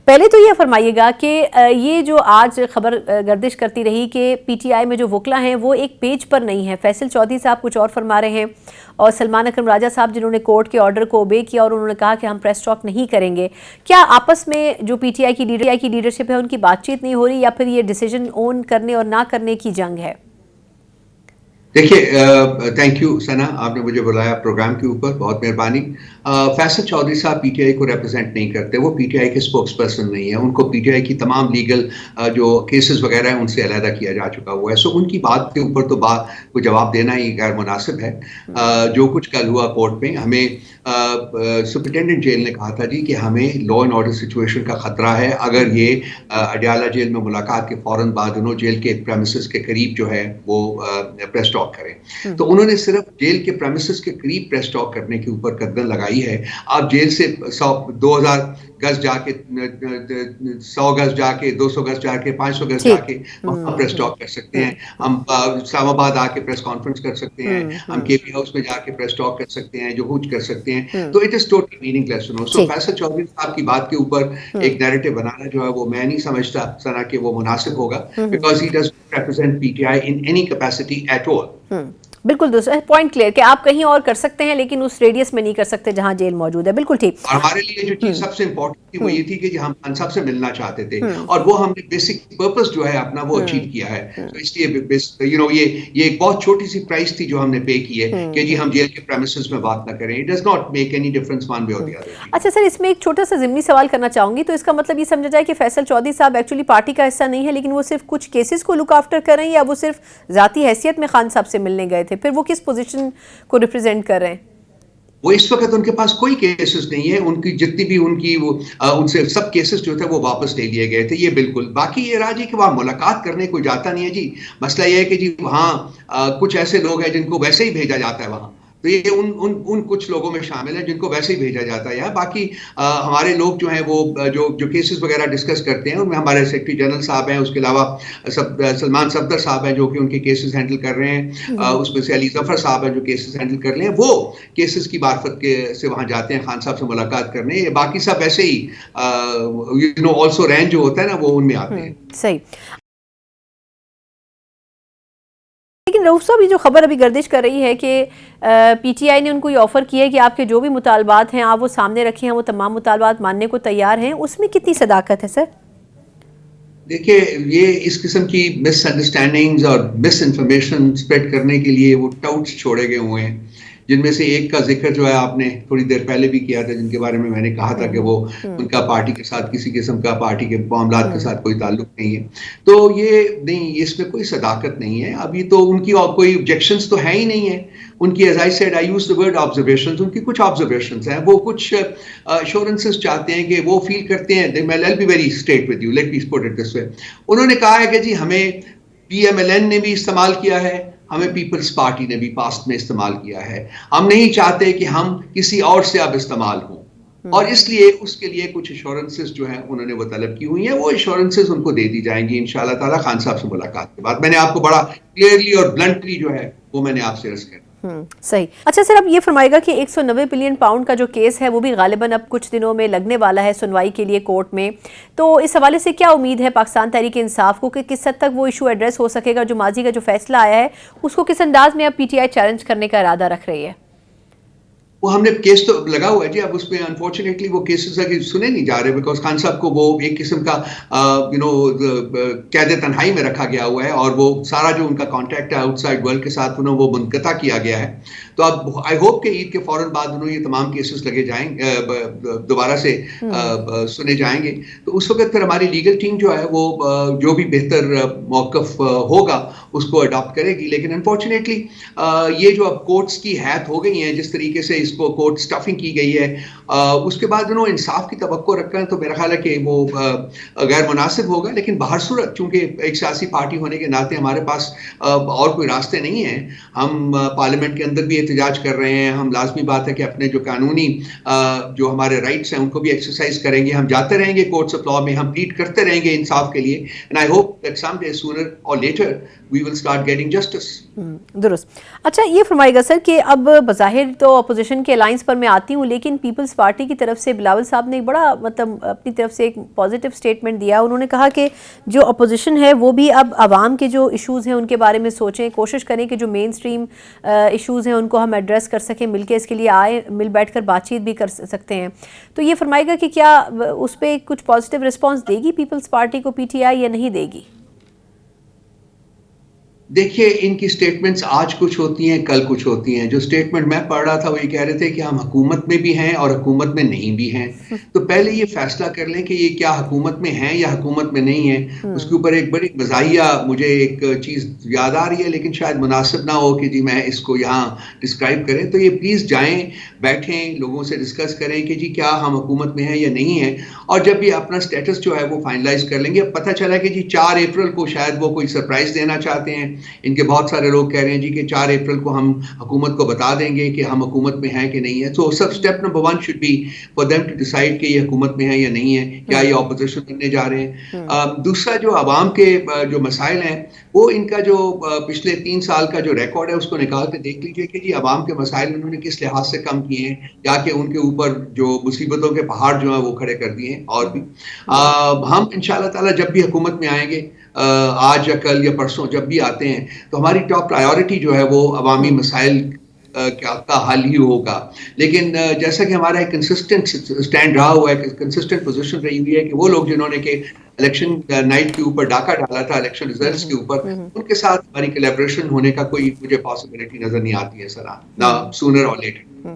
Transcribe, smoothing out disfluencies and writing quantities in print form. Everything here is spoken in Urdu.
پہلے تو یہ فرمائیے گا کہ یہ جو آج خبر گردش کرتی رہی کہ پی ٹی آئی میں جو وکلا ہیں وہ ایک پیج پر نہیں ہے، فیصل چودھری صاحب کچھ اور فرما رہے ہیں اور سلمان اکرم راجہ صاحب جنہوں نے کورٹ کے آرڈر کو اوبے کیا اور انہوں نے کہا کہ ہم پریس ٹاک نہیں کریں گے، کیا آپس میں جو پی ٹی آئی کی لیڈرشپ ہے ان کی بات چیت نہیں ہو رہی یا پھر یہ ڈیسیجن اون کرنے اور نہ کرنے کی جنگ ہے؟ دیکھیے تھینک یو ثنا، آپ نے مجھے بلایا پروگرام کے اوپر، بہت مہربانی۔ فیصل چودھری صاحب پی ٹی آئی کو ریپرزینٹ نہیں کرتے، وہ پی ٹی آئی کے اسپوکس پرسن نہیں ہیں، ان کو پی ٹی آئی کی تمام لیگل جو کیسز وغیرہ ہیں ان سے علیحدہ کیا جا چکا ہوا ہے، سو ان کی بات کے اوپر تو کو جواب دینا ہی غیر مناسب ہے۔ جو کچھ کل ہوا کورٹ میں، ہمیں سپرنٹینڈنٹ جیل نے کہا تھا جی کہ ہمیں لا اینڈ آرڈر سچویشن کا خطرہ ہے اگر یہ اڈیالہ جیل میں ملاقات کے فوراً بعد انہوں جیل کے پریمیسز کے قریب جو ہے وہ پریس ٹاک کریں، تو انہوں نے صرف جیل کے پریمیسز کے قریب پریس ٹاک کرنے کے اوپر گردن لگائی ہے۔ آپ جیل سے 2000 گز جا کے 100 گز جا کے 200 گز جا کے 500 گز جا کے وہاں پریس ٹاک کر سکتے ہیں، ہم اسلام آباد آ کے پریس کانفرنس کر سکتے ہیں، ہم کے پی ہاؤس میں جا کے پریس ٹاک کر سکتے ہیں، جو کچھ کر سکتے ہیں، تو اٹ از ٹوٹلی میننگ لیس۔ سو فیصل چودھری صاحب کی بات کے اوپر ایک نیریٹو بنانا جو ہے وہ میں نہیں سمجھتا ثنا کہ وہ مناسب ہوگا، because he does represent P T I in any capacity at all. بالکل دوسرا پوائنٹ کلیئر کہ آپ کہیں اور کر سکتے ہیں لیکن اس ریڈیس میں نہیں کر سکتے جہاں جیل موجود ہے، بالکل ٹھیک۔ اور ہمارے لیے جو چیز سب سے امپورٹنٹ تھی وہ یہ تھی کہ ہم انصاف سے ملنا چاہتے تھے اور وہ ہم نے بیسک پرپس جو ہے اپنا وہ اچیو کیا ہے، تو اس لیے یہ ایک بہت چھوٹی سی پرائز تھی جو ہم نے پے کی ہے کہ جی ہم جیل کے پریمیسز میں بات نہ کریں، it does not make any difference one way اور دی ادر۔ اچھا سر، اس میں ایک چھوٹا سا ضمنی سوال کرنا چاہوں گی، تو اس کا مطلب یہ سمجھا جائے کہ فیصل چودھری صاحب ایکچولی پارٹی کا حصہ نہیں ہے لیکن وہ صرف کچھ کیسز کو لک آفٹر کر رہے ہیں، یا وہ صرف ذاتی حیثیت میں خان صاحب سے ملنے گئے تھے؟ پھر وہ کس پوزیشن کو ریپرزینٹ کر رہے ہیں؟ وہ اس وقت ان کے پاس کوئی کیسز نہیں ہے، ان کی جتنی بھی ان سے سب کیسز جو تھے وہ واپس لے لیے گئے تھے، یہ بالکل۔ باقی یہ رہا جی کہ وہاں ملاقات کرنے کوئی جاتا نہیں ہے جی، مسئلہ یہ ہے کہ جی وہاں کچھ ایسے لوگ ہیں جن کو ویسے ہی بھیجا جاتا ہے وہاں، تو یہ ان کچھ لوگوں میں شامل ہیں جن کو ویسے ہی بھیجا جاتا ہے۔ باقی ہمارے لوگ جو ہیں وہ جو کیسز وغیرہ ڈسکس کرتے ہیں ان میں ہمارے سیکرٹری جنرل صاحب ہیں، اس کے علاوہ سلمان صفدر صاحب ہیں جو کہ ان کے کیسز ہینڈل کر رہے ہیں، اس میں سے علی ظفر صاحب ہیں جو کیسز ہینڈل کر رہے ہیں، وہ کیسز کی معرفت سے وہاں جاتے ہیں خان صاحب سے ملاقات کرنے، باقی سب ایسے ہی آلسو رینج جو ہوتا ہے نا وہ ان میں آتے ہیں۔ صحیح۔ لیکن رؤوف صاحب یہ جو خبر ابھی گردش کر رہی ہے کہ پی ٹی آئی نے ان کو یہ آفر کیا ہے کہ آپ کے جو بھی مطالبات ہیں آپ وہ سامنے رکھیں ہیں، وہ تمام مطالبات ماننے کو تیار ہیں، اس میں کتنی صداقت ہے سر؟ دیکھیے یہ اس قسم کی مس انڈرسٹینڈنگز اور مس انفارمیشن اسپریڈ کرنے کے لیے وہ ٹاؤٹس چھوڑے گئے ہوئے ہیں، جن میں سے ایک کا ذکر جو ہے آپ نے تھوڑی دیر پہلے بھی کیا تھا، جن کے بارے میں نے کہا تھا کہ وہ ان کا پارٹی کے ساتھ کسی قسم کا پارٹی کے معاملات کے ساتھ کوئی تعلق نہیں ہے، تو یہ نہیں، اس میں کوئی صداقت نہیں ہے۔ ابھی تو ان کی کوئی آبجیکشنز تو ہے ہی نہیں ہے ان کی، as I said I use the word observations, ان کی کچھ آبزرویشنز ہیں، وہ کچھ ایشورنسز چاہتے ہیں کہ وہ فیل کرتے ہیں، I'll be very straight with you, let me put it this way، انہوں نے کہا ہے کہ جی ہمیں پی ایم ایل این نے بھی استعمال کیا ہے، ہمیں پیپلز پارٹی نے بھی پاسٹ میں استعمال کیا ہے، ہم نہیں چاہتے کہ ہم کسی اور سے اب استعمال ہوں، اور اس لیے اس کے لیے کچھ ایشورنسز جو ہیں انہوں نے وہ طلب کی ہوئی ہیں، وہ ایشورنسز ان کو دے دی جائیں گی انشاءاللہ تعالیٰ خان صاحب سے ملاقات کے بعد۔ میں نے آپ کو بڑا کلیئرلی اور بلنٹلی جو ہے وہ میں نے آپ سے عرض کر صحیح۔ اچھا سر، اب یہ فرمائے گا کہ 190 بلین پاؤنڈ کا جو کیس ہے وہ بھی غالباً اب کچھ دنوں میں لگنے والا ہے سنوائی کے لیے کورٹ میں، تو اس حوالے سے کیا امید ہے پاکستان تحریک انصاف کو کہ کس حد تک وہ ایشو ایڈریس ہو سکے گا؟ جو ماضی کا جو فیصلہ آیا ہے اس کو کس انداز میں اب پی ٹی آئی چیلنج کرنے کا ارادہ رکھ رہی ہے؟ وہ ہم نے کیس تو لگا ہوا ہے جی، اب اس میں انفارچونیٹلی وہ کیسز سنے نہیں جا رہے، بیکاز خان صاحب کو وہ ایک قسم کا قید تنہائی میں رکھا گیا ہوا ہے، اور وہ سارا جو ان کا کانٹیکٹ ہے آؤٹ سائڈ ورلڈ کے ساتھ انہوں وہ منقطع کیا گیا ہے، تو اب آئی ہوپ کہ عید کے فوراً بعد انہوں یہ تمام کیسز لگے جائیں دوبارہ سے سنے جائیں گے، تو اس وقت پھر ہماری لیگل ٹیم جو ہے وہ جو بھی بہتر موقف ہوگا اس کو اڈاپٹ کرے گی، لیکن انفارچونیٹلی یہ جو اب کورٹس کی حیت ہو گئی ہیں، جس طریقے سے اس کو کورٹ سٹفنگ کی گئی ہے، اس کے بعد انہوں انصاف کی توقع رکھا ہے، تو میرا خیال ہے کہ وہ غیر مناسب ہوگا، لیکن باہر صورت چونکہ ایک سیاسی پارٹی ہونے کے ناطے ہمارے پاس اور کوئی راستے نہیں ہیں، ہم پارلیمنٹ کے اندر بھی احتجاج کر رہے ہیں، ہم لازمی بات ہے کہ اپنے جو قانونی جو ہمارے رائٹس ہیں ان کو بھی ایکسرسائز کریں گے، ہم جاتے رہیں گے کورٹس آف لاء میں، ہم پلیڈ کرتے رہیں گے انصاف کے لیے، and I hope that some day sooner or later we will start getting justice. درست۔ اچھا یہ فرمائے گا سر کہ اب بظاہر تو اپوزیشن اپوزیشن کے الائنس پر میں آتی ہوں، لیکن پیپلز پارٹی کی طرف سے بلاول صاحب نے ایک بڑا مطلب اپنی طرف سے ایک پازیٹیو سٹیٹمنٹ دیا. انہوں نے کہا کہ جو اپوزیشن ہے وہ بھی اب عوام کے جو ایشوز ہیں ان کے بارے میں سوچیں، کوشش کریں کہ جو مین سٹریم ایشوز ہیں ان کو ہم ایڈریس کر سکیں، مل کے اس کے لیے آئیں، مل بیٹھ کر بات چیت بھی کر سکتے ہیں. تو یہ فرمائے گا کہ کیا اس پہ کچھ پازیٹیو رسپانس دے گی پیپلز پارٹی کو پی ٹی آئی یا نہیں دے گی؟ دیکھیے ان کی سٹیٹمنٹس آج کچھ ہوتی ہیں، کل کچھ ہوتی ہیں. جو سٹیٹمنٹ میں پڑھ رہا تھا وہ یہ کہہ رہے تھے کہ ہم حکومت میں بھی ہیں اور حکومت میں نہیں بھی ہیں. تو پہلے یہ فیصلہ کر لیں کہ یہ کیا حکومت میں ہیں یا حکومت میں نہیں ہیں. اس کے اوپر ایک بڑی مزاحیہ مجھے ایک چیز یاد آ رہی ہے، لیکن شاید مناسب نہ ہو کہ جی میں اس کو یہاں ڈسکرائب کریں. تو یہ پلیز جائیں، بیٹھیں، لوگوں سے ڈسکس کریں کہ جی کیا ہم حکومت میں ہیں یا نہیں ہیں. اور جب یہ اپنا سٹیٹس جو ہے وہ فائنلائز کر لیں گے، پتہ چلا کہ جی 4 اپریل کو شاید وہ کوئی سرپرائز دینا چاہتے ہیں. ان کے بہت سارے لوگ کہہ رہے ہیں جی کہ 4 اپریل کو ہم حکومت کو بتا دیں گے کہ ہم حکومت میں ہیں کہ نہیں ہے. تو سب step number 1 should be for them to decide کہ یہ حکومت میں ہیں یا نہیں ہے، کیا یہ اپوزیشن بننے جا رہے ہیں. دوسرا جو عوام کے جو مسائل ہیں وہ ان کا جو پچھلے 3 سال کا جو ریکارڈ ہے اس کو نکال کے دیکھ لیجئے کہ جی عوام کے مسائل انہوں نے کس لحاظ سے کم کیے ہیں، یا کہ ان کے اوپر جو مصیبتوں کے پہاڑ جو ہیں وہ کھڑے کر دیے ہیں. اور بھی ہم انشاءاللہ تعالی جب بھی حکومت میں آئیں گے، آج یا کل یا پرسوں جب بھی آتے ہیں، تو ہماری ٹاپ پرائیورٹی جو ہے وہ عوامی مسائل کا حل ہی ہوگا. لیکن جیسا کہ ہمارا ایک کنسسٹنٹ سٹینڈ رہا ہوا ہے، کنسسٹنٹ پوزیشن رہی ہوئی ہے کہ وہ لوگ جنہوں نے کہ الیکشن نائٹ کے اوپر ڈاکہ ڈالا تھا الیکشن ریزلٹس کے اوپر، ان کے ساتھ ہماری کولیبریشن ہونے کا کوئی مجھے پاسبلٹی نظر نہیں آتی ہے سر، نہ سونر اور لیٹر.